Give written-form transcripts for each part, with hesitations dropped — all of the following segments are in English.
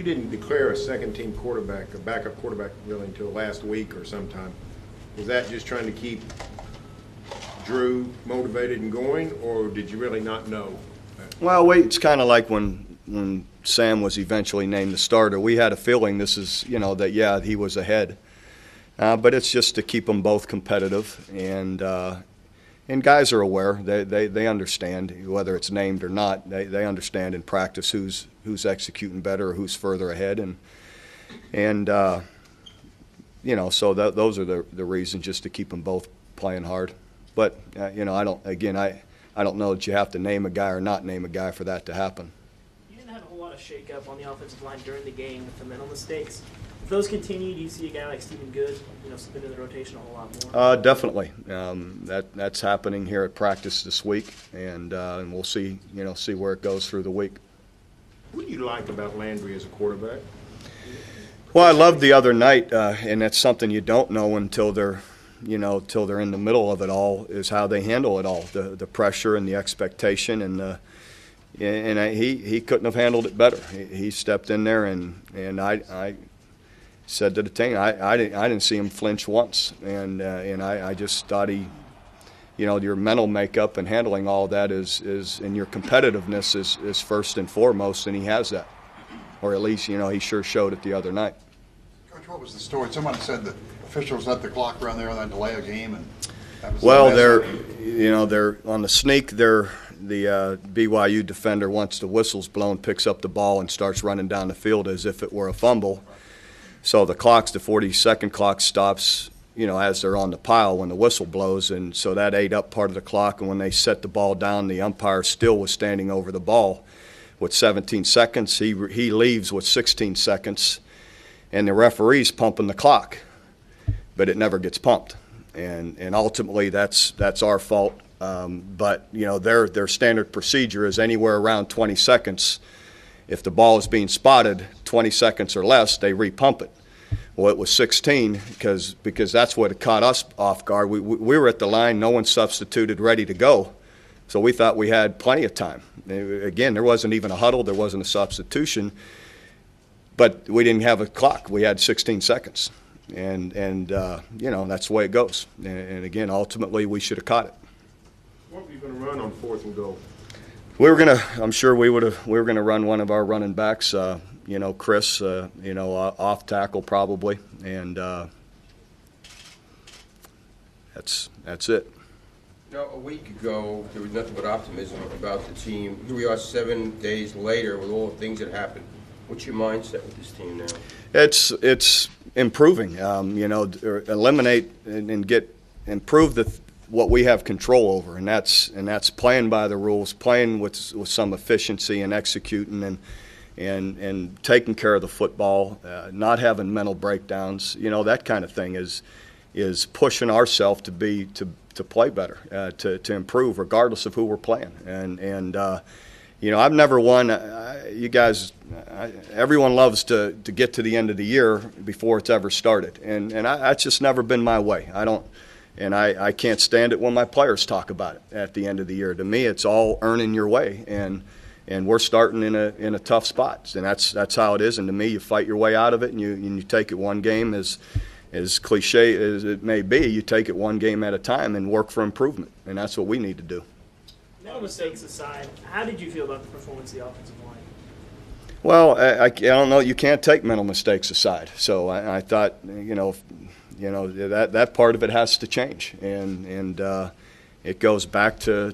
didn't declare a second-team quarterback, a backup quarterback, really until last week or sometime. Was that just trying to keep Drew motivated and going, or did you really not know? Well, it's kind of like when Sam was eventually named the starter. We had a feeling this is, that, yeah, he was ahead. But it's just to keep them both competitive. And guys are aware. They understand, whether it's named or not. They understand in practice who's executing better or who's further ahead. So those are the reasons, just to keep them both playing hard. But, I don't know that you have to name a guy or not name a guy for that to happen. You didn't have a whole lot of shakeup on the offensive line during the game with the mental mistakes. If those continue, do you see a guy like Stephen Good, slip into the rotation a whole lot more? Definitely. That's happening here at practice this week, and we'll see where it goes through the week. What do you like about Landry as a quarterback? Well, I loved the other night, and that's something you don't know until they're in the middle of it all, is how they handle it all, the pressure and the expectation, and he couldn't have handled it better. He stepped in there, and I said to the team, I didn't see him flinch once, and I just thought your mental makeup and handling all that is and your competitiveness is first and foremost, and he has that, or at least he sure showed it the other night. Coach, what was the story? Someone said that officials let the clock run there and then delay a game, and that was they're on the sneak. The BYU defender, once the whistle's blown, picks up the ball and starts running down the field as if it were a fumble. So the 40-second clock stops, as they're on the pile when the whistle blows, and so that ate up part of the clock. And when they set the ball down, the umpire still was standing over the ball with 17 seconds. He leaves with 16 seconds, and the referee's pumping the clock, but it never gets pumped. And ultimately that's our fault. But their standard procedure is anywhere around 20 seconds. If the ball is being spotted 20 seconds or less, they repump it. Well, it was 16 because that's what caught us off guard. We were at the line, no one substituted, ready to go. So we thought we had plenty of time. Again, there wasn't even a huddle, there wasn't a substitution, but we didn't have a clock. We had 16 seconds. And that's the way it goes. And again, ultimately, we should have caught it. What were you going to run on 4th and goal? I'm sure we were going to run one of our running backs, Chris, off tackle probably, and that's it. A week ago, there was nothing but optimism about the team. Here we are 7 days later with all the things that happened. What's your mindset with this team now? It's improving, eliminate and improve what we have control over, and that's playing by the rules, playing with some efficiency and executing and taking care of the football, not having mental breakdowns. That kind of thing is pushing ourselves to play better, to improve regardless of who we're playing. And I've never won. You guys, everyone loves to get to the end of the year before it's ever started, and that's just never been my way. I can't stand it when my players talk about it at the end of the year. To me, it's all earning your way, and we're starting in a tough spot, and that's how it is. And to me, you fight your way out of it, and you take it one game, as cliche as it may be, you take it one game at a time and work for improvement, and that's what we need to do. Mental mistakes aside, how did you feel about the performance of the offensive line? Well, I don't know. You can't take mental mistakes aside. So I thought, that part of it has to change, and it goes back to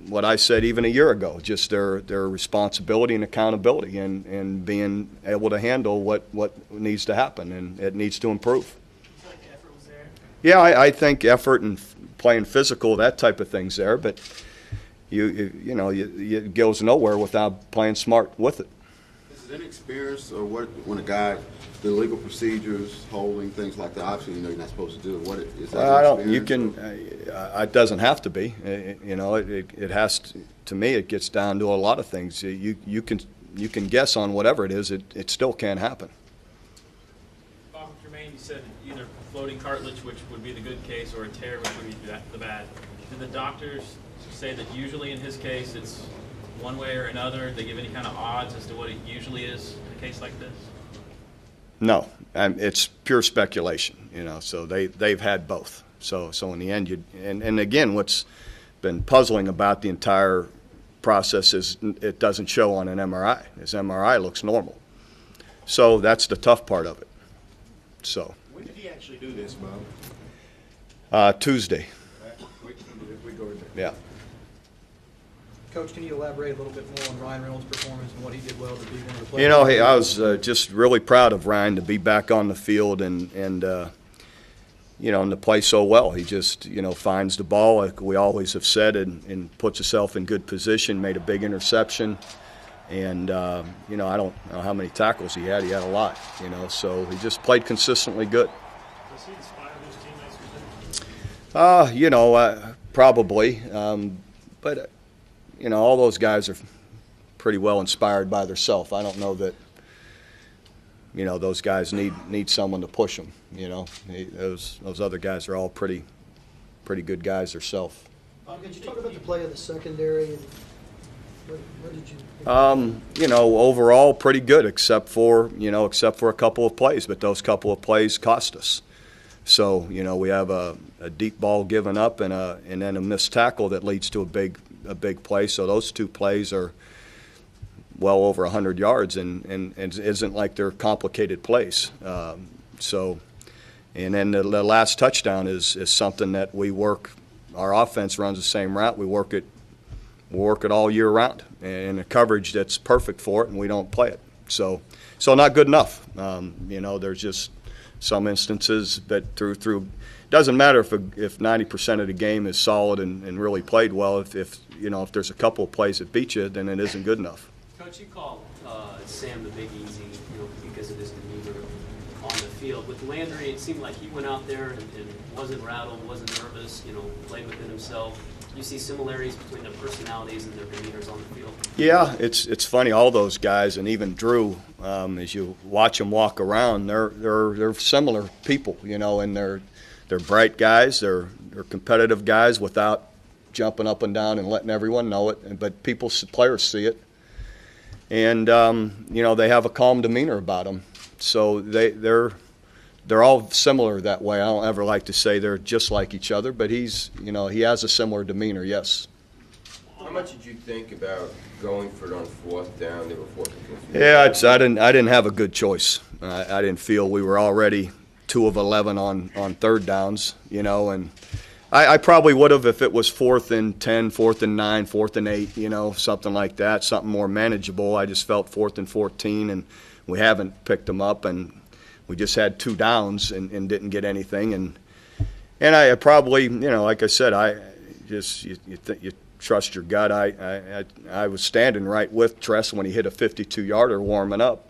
what I said even a year ago, just their responsibility and accountability, and being able to handle what needs to happen, and it needs to improve. You feel like the effort was there? Yeah, I think effort and playing physical, that type of thing's there, but it goes nowhere without playing smart with it. Is it inexperience, or what? When a guy, the legal procedures, holding things like that, obviously you're not supposed to do it. What is that? I don't. You can. It doesn't have to be. It has to me. It gets down to a lot of things. You can guess on whatever it is. It still can happen. Bob Jermaine, you said either floating cartilage, which would be the good case, or a tear, which would be the bad. Did the doctors say that usually in his case it's one way or another? They give any kind of odds as to what it usually is in a case like this? No, it's pure speculation, so they've had both. So in the end, and again, what's been puzzling about the entire process is it doesn't show on an MRI. His MRI looks normal. So that's the tough part of it. So. When did he actually do this, Bob? Tuesday. We go to Yeah. Coach, can you elaborate a little bit more on Ryan Reynolds' performance and what he did well to be one of the players? Hey, I was just really proud of Ryan to be back on the field and to play so well. He just, finds the ball, like we always have said, and puts himself in good position, made a big interception. And, I don't know how many tackles he had. He had a lot, so he just played consistently good. Does he inspire those teammates? Probably. But, all those guys are pretty well inspired by themselves. I don't know that, those guys need someone to push them. Those other guys are all pretty good guys themselves. Could you talk about the play of the secondary and what did you think? Overall pretty good, except for a couple of plays, but those couple of plays cost us. So, we have a deep ball given up and then a missed tackle that leads to a big play. So those two plays are well over 100 yards and it isn't like they're complicated plays. And then the last touchdown is something that we work. Our offense runs the same route. We work it all year round, and a coverage that's perfect for it, and we don't play it. So not good enough. There's just some instances that through doesn't matter if 90% of the game is solid and really played well. If there's a couple of plays that beat you, then it isn't good enough. Coach, you call Sam the Big Easy, because of his demeanor on the field. With Landry, it seemed like he went out there and wasn't rattled, wasn't nervous, played within himself. You see similarities between their personalities and their demeanors on the field? Yeah, it's funny. All those guys, and even Drew, as you watch them walk around, they're similar people, and they're bright guys. They're competitive guys without jumping up and down and letting everyone know it. But players see it, and they have a calm demeanor about them. So they're all similar that way. I don't ever like to say they're just like each other, but he has a similar demeanor, yes. How much did you think about going for it on fourth down? They were forcing confusion. Yeah, I didn't have a good choice. I didn't feel we were already 2 of 11 on third downs, and I probably would have if it was 4th and 10, 4th and 9, 4th and 8, something like that, something more manageable. I just felt 4th and 14, and we haven't picked them up, and we just had 2 downs and didn't get anything. And I probably, like I said, you trust your gut. I was standing right with Tress when he hit a 52-yarder warming up,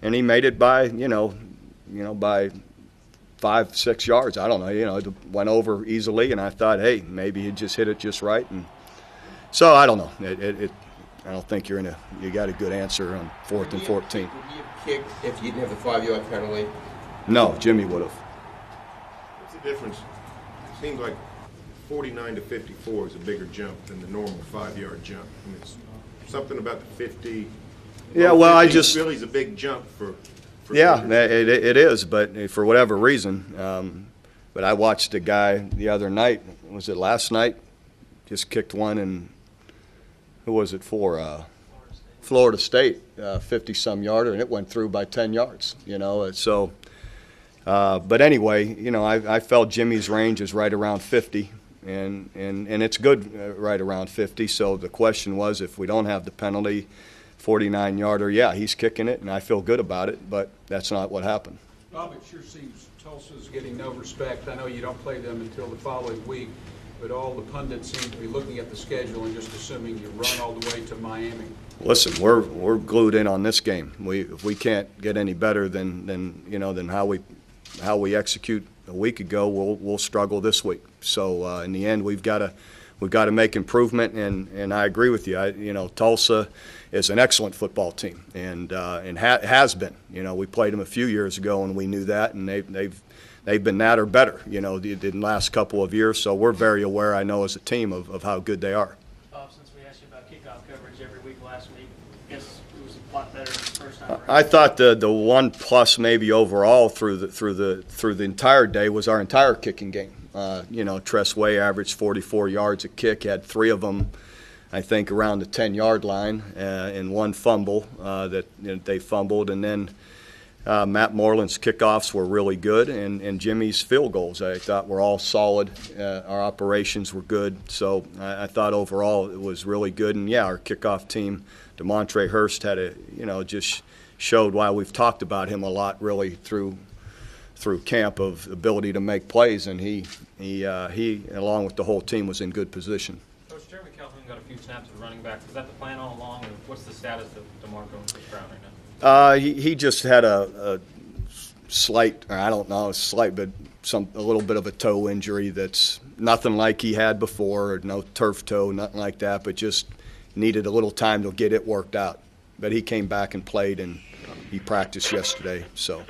and he made it by by 5-6 yards. I don't know. It went over easily, and I thought, hey, maybe he just hit it just right. And so I don't know. I don't think you got a good answer on 4th and 14. Would you have kicked if you didn't have the 5-yard penalty? No, Jimmy would have. What's the difference? It seems like 49 to 54 is a bigger jump than the normal 5-yard jump. I mean, it's something about the 50. Yeah, well, 50 really is a big jump for yeah, kickers. it is, but for whatever reason. But I watched a guy the other night. Was it last night? Just kicked one, and who was it for? Florida State, 50-some yarder, and it went through by 10 yards. So. But anyway, I felt Jimmy's range is right around 50, and it's good right around 50. So the question was, if we don't have the penalty, 49-yarder, yeah, he's kicking it, and I feel good about it. But that's not what happened. Bob, it sure seems Tulsa's getting no respect. I know you don't play them until the following week, but all the pundits seem to be looking at the schedule and just assuming you run all the way to Miami. Listen, we're glued in on this game. If we can't get any better than how we execute a week ago, we'll struggle this week. So in the end, we've got to make improvement. And I agree with you. Tulsa is an excellent football team, and has been. We played them a few years ago, and we knew that, and they've been that or better. In the last couple of years. So we're very aware, I know, as a team of how good they are. Bob, since we asked you about kickoff coverage every week last week, I guess it was a lot better first time around. I thought the one plus maybe overall through the entire day was our entire kicking game. Tress Way averaged 44 yards a kick, had 3 of them, I think, around the 10-yard line, and 1 fumble that they fumbled, and then Matt Moreland's kickoffs were really good, and Jimmy's field goals I thought were all solid. Our operations were good, so I thought overall it was really good. And yeah, our kickoff team, DeMontre Hurst, had just showed why we've talked about him a lot really through camp, of ability to make plays, and he along with the whole team was in good position. Coach, Jeremy Calhoun got a few snaps at running back. Was that the plan all along, or what's the status of DeMarco and Chris Brown right now? He just had a slight, or I don't know, slight, but a little bit of a toe injury that's nothing like he had before, or no turf toe, nothing like that, but just needed a little time to get it worked out. But he came back and played, and he practiced yesterday, so.